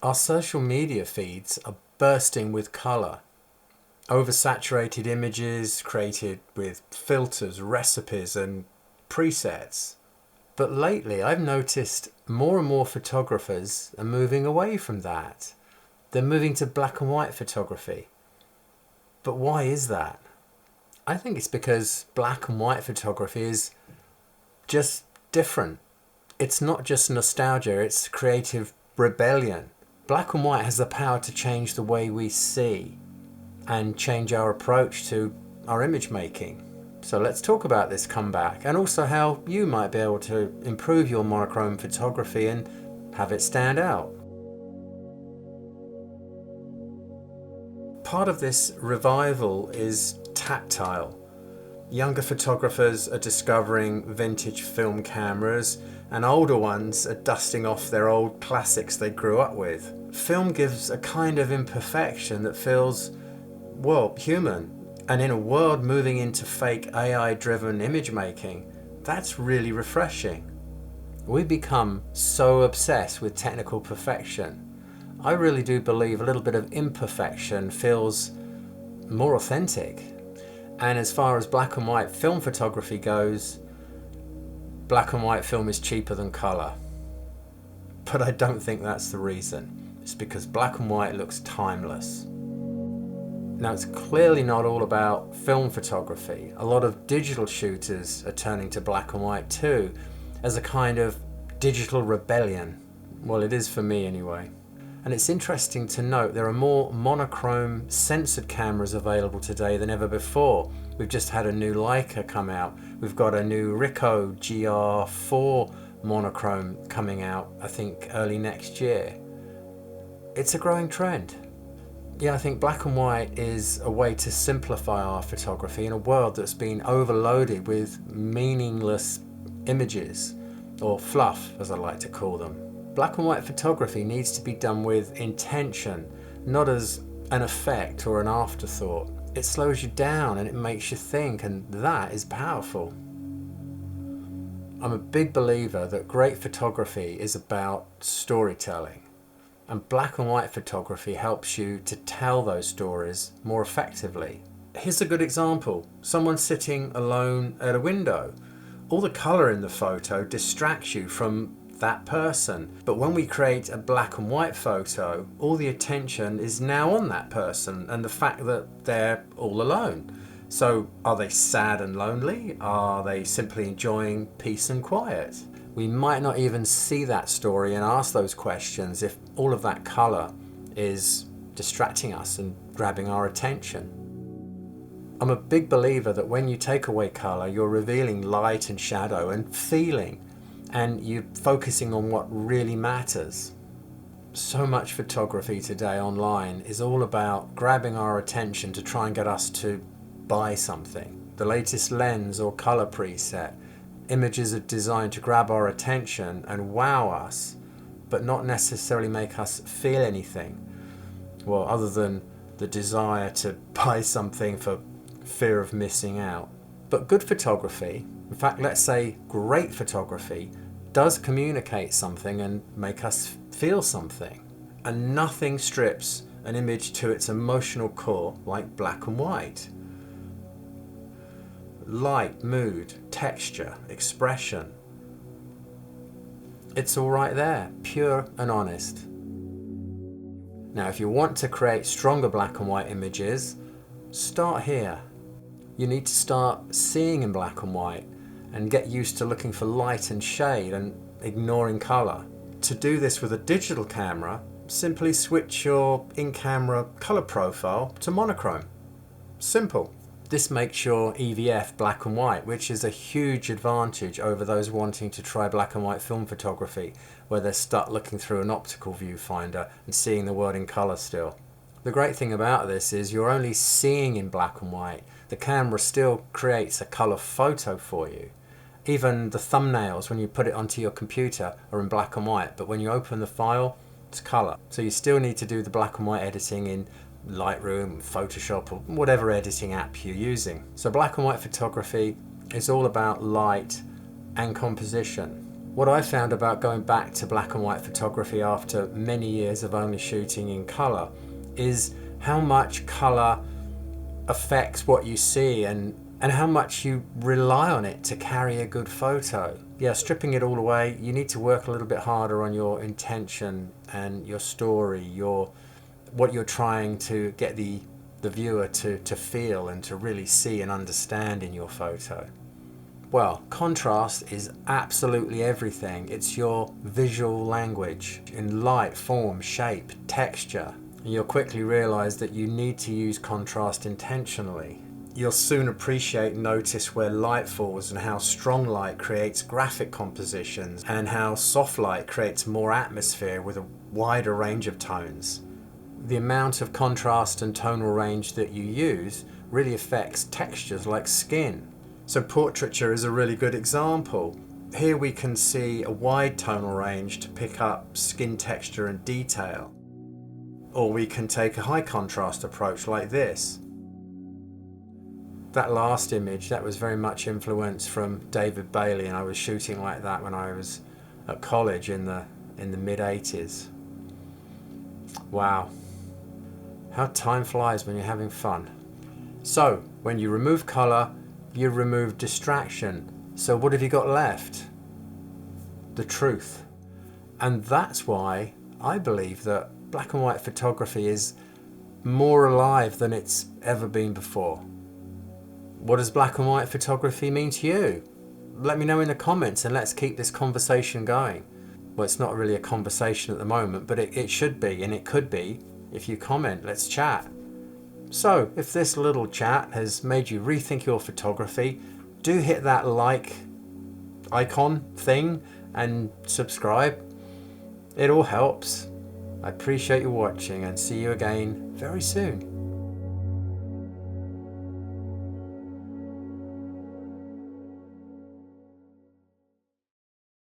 Our social media feeds are bursting with colour. Oversaturated images created with filters, recipes and presets. But lately I've noticed more and more photographers are moving away from that. They're moving to black and white photography. But why is that? I think it's because black and white photography is just different. It's not just nostalgia, it's creative rebellion. Black and white has the power to change the way we see and change our approach to our image making. So let's talk about this comeback and also how you might be able to improve your monochrome photography and have it stand out. Part of this revival is tactile. Younger photographers are discovering vintage film cameras and older ones are dusting off their old classics they grew up with. Film gives a kind of imperfection that feels, well, human. And in a world moving into fake AI-driven image making, that's really refreshing. We become so obsessed with technical perfection. I really do believe a little bit of imperfection feels more authentic. And as far as black and white film photography goes, black and white film is cheaper than colour. But I don't think that's the reason. It's because black and white looks timeless. Now, it's clearly not all about film photography. A lot of digital shooters are turning to black and white too, as a kind of digital rebellion. Well, it is for me anyway. And it's interesting to note there are more monochrome censored cameras available today than ever before. We've just had a new Leica come out. We've got a new Ricoh GR4 monochrome coming out, I think early next year. It's a growing trend. Yeah, I think black and white is a way to simplify our photography in a world that's been overloaded with meaningless images, or fluff as I like to call them. Black and white photography needs to be done with intention, not as an effect or an afterthought. It slows you down and it makes you think, and that is powerful. I'm a big believer that great photography is about storytelling. And black and white photography helps you to tell those stories more effectively. Here's a good example. Someone sitting alone at a window. All the colour in the photo distracts you from that person. But when we create a black and white photo, all the attention is now on that person and the fact that they're all alone. So are they sad and lonely? Are they simply enjoying peace and quiet? We might not even see that story and ask those questions if all of that colour is distracting us and grabbing our attention. I'm a big believer that when you take away colour, you're revealing light and shadow and feeling, and you're focusing on what really matters. So much photography today online is all about grabbing our attention to try and get us to buy something. The latest lens or colour preset. Images are designed to grab our attention and wow us, but not necessarily make us feel anything. Well, other than the desire to buy something for fear of missing out. But good photography, in fact, let's say great photography, does communicate something and make us feel something. And nothing strips an image to its emotional core like black and white. Light, mood, texture, expression. It's all right there, pure and honest. Now, if you want to create stronger black and white images, start here. You need to start seeing in black and white and get used to looking for light and shade and ignoring color. To do this with a digital camera, simply switch your in-camera color profile to monochrome. Simple. This makes your EVF black and white, which is a huge advantage over those wanting to try black and white film photography, where they're stuck looking through an optical viewfinder and seeing the world in color still. The great thing about this is you're only seeing in black and white. The camera still creates a color photo for you. Even the thumbnails, when you put it onto your computer, are in black and white, but when you open the file, it's color. So you still need to do the black and white editing in Lightroom, Photoshop, or whatever editing app you're using. So black and white photography is all about light and composition. What I found about going back to black and white photography after many years of only shooting in colour is how much colour affects what you see and how much you rely on it to carry a good photo. Yeah, stripping it all away, you need to work a little bit harder on your intention and your story, what you're trying to get the viewer to feel and to really see and understand in your photo. Well, contrast is absolutely everything. It's your visual language in light, form, shape, texture. And you'll quickly realize that you need to use contrast intentionally. You'll soon appreciate and notice where light falls and how strong light creates graphic compositions and how soft light creates more atmosphere with a wider range of tones. The amount of contrast and tonal range that you use really affects textures like skin. So portraiture is a really good example. Here we can see a wide tonal range to pick up skin texture and detail. Or we can take a high contrast approach like this. That last image, that was very much influenced from David Bailey, and I was shooting like that when I was at college in the mid-80s. Wow. How time flies when you're having fun. So, when you remove colour, you remove distraction. So what have you got left? The truth. And that's why I believe that black and white photography is more alive than it's ever been before. What does black and white photography mean to you? Let me know in the comments and let's keep this conversation going. Well, it's not really a conversation at the moment, but it should be, and it could be if you comment. Let's chat. So, if this little chat has made you rethink your photography, do hit that like icon thing and subscribe. It all helps. I appreciate you watching and see you again very soon.